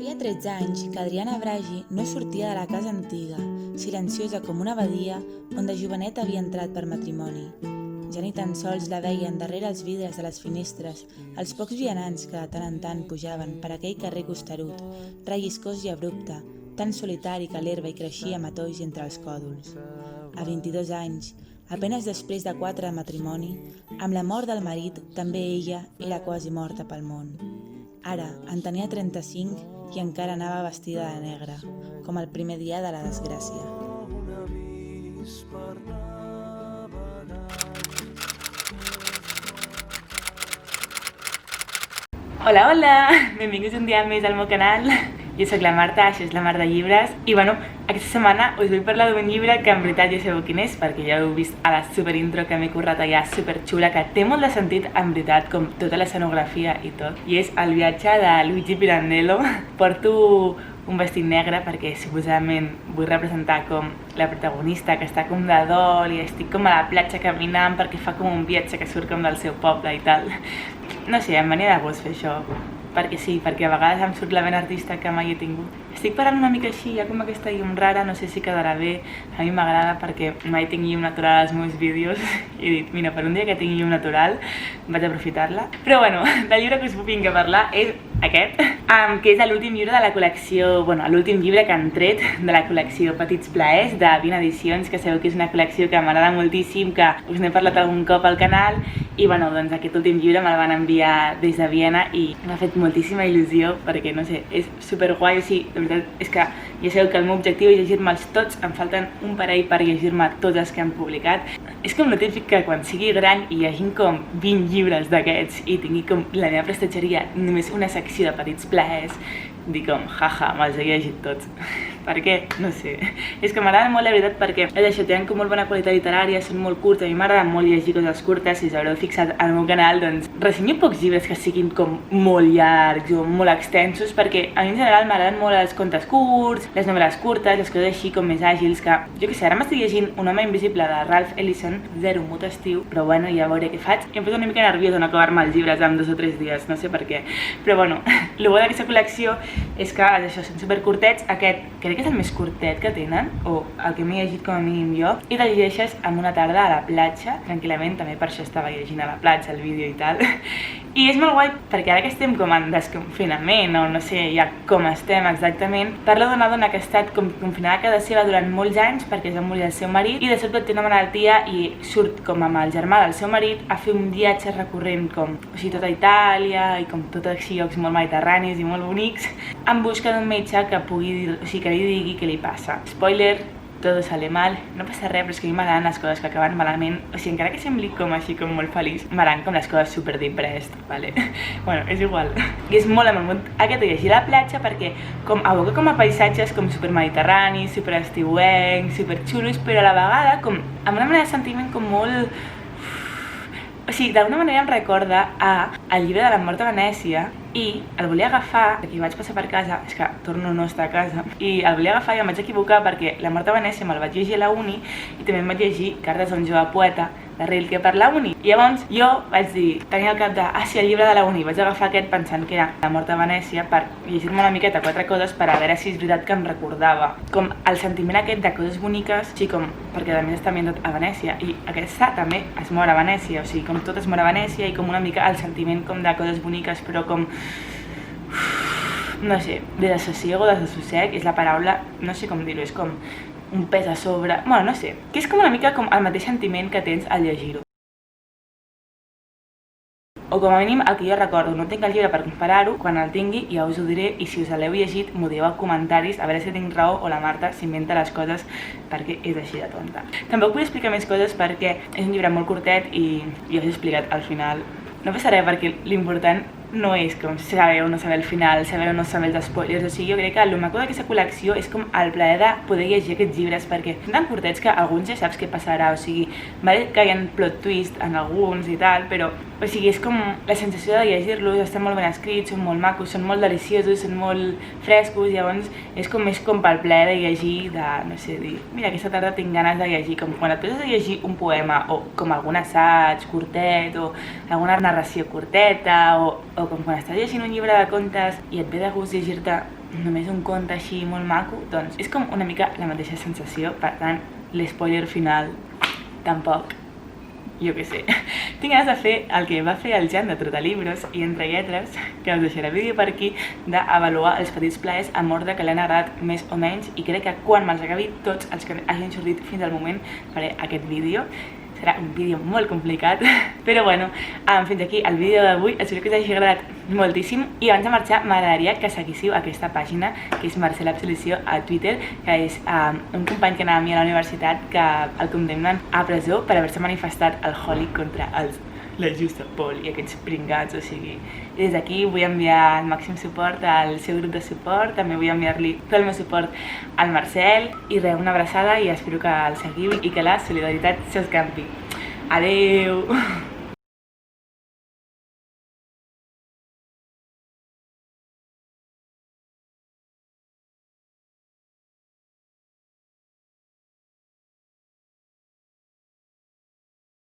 Feia 13 anys que Adriana Bragi no sortia de la casa antiga, silenciosa com una abadia on de jovenet havia entrat per matrimoni. Ja ni tan sols la veien darrere els vidres de les finestres els pocs vianants que de tant en tant pujaven per aquell carrer costerut, relliscós i abrupte, tan solitari que l'herba hi creixia matolls entre els còdols. A 22 anys, apenas després de 4 de matrimoni, amb la mort del marit, també ella era quasi morta pel món. Ara en tenia 35 i encara anava vestida de negre, com el primer dia de la desgràcia. Hola, hola! Benvinguts un dia més al meu canal. Jo soc la Marta, això és la Mar de Llibres. I bueno, aquesta setmana us vull parlar d'un llibre que en veritat ja sabeu quin és, perquè ja heu vist a la superintro que m'he currat allà superxula, que té molt de sentit, en veritat, com tota l'escenografia i tot. I és El viatge de Luigi Pirandello. Porto un vestit negre perquè suposadament vull representar com la protagonista que està com de dol i estic com a la platja caminant perquè fa com un viatge que surt com del seu poble i tal. No sé, em venia de gust fer això, perquè sí, perquè a vegades em surt la vena artista que mai he tingut. Estic parlant una mica així, hi ha com aquesta llum rara, no sé si quedarà bé, a mi m'agrada perquè mai tinc llum natural als meus vídeos i he dit, mira, per un dia que tinc llum natural vaig aprofitar-la. Però bueno, del llibre que us vinc a parlar és aquest, que és l'últim llibre de la col·lecció, bueno, l'últim llibre que han tret de la col·lecció Petits Plaers de 20 edicions, que sabeu que és una col·lecció que m'agrada moltíssim, que us n'he parlat algun cop al canal, i bueno, doncs aquest últim llibre me'l van enviar des de Viena i m'ha fet moltíssima il·lusió perquè, no sé, és superguai, o sigui, de veritat és que ja sabeu que el meu objectiu és llegir-me'ls tots, em falten un parell per llegir-me tots els que han publicat. És com el típic que quan sigui gran i hi hagi com 20 llibres d'aquests i tingui com la meva prestatgeria només una secció de petits plaers, dic com, jaja, me'ls he llegit tots. Per què? No sé. És que m'agrada molt, la veritat, perquè és això, tenen com molt bona qualitat literària, són molt curts, a mi m'agrada molt llegir coses curtes, si us haureu fixat al meu canal, doncs ressenyo pocs llibres que siguin com molt llargs o molt extensos, perquè a mi en general m'agraden molt els contes curts, les novel·les curtes, les coses així com més àgils, que jo què sé, ara m'estic llegint Un home invisible de Ralph Ellison, zero mut estiu, però bueno, ja veuré què faig. I em poso una mica nerviosa no acabar-me els llibres en 2 o 3 dies, no sé per què. Però bueno, el bo d'aquesta col·lecció és que això, són supercurtets, aquest crec que és el més curtet que tenen, o el que m'he llegit com a mínim jo, i te'l llegeixes en una tarda a la platja, tranquil·lament, també per això estava llegint a la platja el vídeo i tal. I és molt guai perquè ara que estem com en desconfinament, o no sé ja com estem exactament, parla d'una dona que ha estat com confinada a casa seva durant molts anys perquè es va morir el seu marit i de sobte té una malaltia i surt com amb el germà del seu marit a fer un viatge recorrent com, o sigui, tota Itàlia i com tots així llocs molt mediterranis i molt bonics en busca d'un metge que pugui dir, o sigui, que li digui què li passa. Spoiler, todo sale mal, no passa res, però és que a mi m'agraden les coses que acaben malament, o sigui, encara que sembli com així, com molt feliç, m'agraden com les coses super depressed, vale? Bueno, és igual. I és molt amb el món aquest de llegir la platja perquè com aboca com a paisatges com super mediterranis, super estiuencs, super xulos, però a la vegada com amb una manera de sentiment com molt... O sigui, d'alguna manera em recorda al llibre de la mort a Venècia i el volia agafar, perquè vaig passar per casa, és que torno a no estar a casa, i el volia agafar i em vaig equivocar perquè la mort a Venècia me'l vaig llegir a la uni i també em vaig llegir Cartes d'un jove poeta de Rilke per la uni. I llavors jo vaig dir, tenia al cap de, sí, el llibre de la uni, vaig agafar aquest pensant que era La mort a Venècia per llegir-me una miqueta 4 coses per a veure si és veritat que em recordava com el sentiment aquest de coses boniques, així com, perquè a més està ambientat a Venècia i aquesta també es mor a Venècia, o sigui, com tot es mor a Venècia i com una mica el sentiment com de coses boniques però com... no sé, de desasosiego o desassossec és la paraula, no sé com dir-ho, és com un pes a sobre, bueno, no sé, que és com una mica com el mateix sentiment que tens al llegir-ho. O com a mínim el que jo recordo, no tinc el llibre per comparar-ho, quan el tingui ja us ho diré i si us l'heu llegit m'ho dieu a comentaris a veure si tinc raó o la Marta s'inventa les coses perquè és així de tonta. Tampoc vull explicar més coses perquè és un llibre molt curtet i ja us he explicat al final. No passa res perquè l'important no és com saber o no saber el final, saber o no saber els spoilers, o sigui, jo crec que el maco d'aquesta col·lecció és com el plaer de poder llegir aquests llibres perquè són tan curtets que alguns ja saps què passarà, o sigui, vale que hi ha plot twist en alguns i tal, però, o sigui, és com la sensació de llegir-los, estan molt ben escrits, són molt macos, són molt deliciosos, són molt frescos, llavors és com més com pel plaer de llegir, de, no sé, dir, mira, aquesta tarda tinc ganes de llegir, com quan et poses a llegir un poema o com algun assaig curtet o alguna narració curteta o com quan estàs llegint un llibre de contes i et ve de gust llegir-te només un conte així molt maco, doncs és com una mica la mateixa sensació, per tant, l'espoiler final tampoc, jo què sé. Tinc ganes de fer el que va fer el Jan de Trotalibros i Entre Lletres, que us deixaré vídeo per aquí, d'avaluar els petits plaers amb ordre que l'han agradat més o menys, i crec que quan me'ls acabi tots els que hagin sortit fins al moment faré aquest vídeo. Serà un vídeo molt complicat, però bueno, fins aquí el vídeo d'avui. Espero que us hagi agradat moltíssim, i abans de marxar m'agradaria que seguíssiu aquesta pàgina, que és Marcel Absolució a Twitter, que és un company que anava amb mi a la universitat que el condemnen a presó per haver-se manifestat al Holi contra la Justa Pol i aquests pringats, o sigui, des d'aquí vull enviar el màxim suport al seu grup de suport, també vull enviar-li tot el meu suport al Marcel, i res, una abraçada, i espero que el seguiu i que la solidaritat s'escampi. Adeu!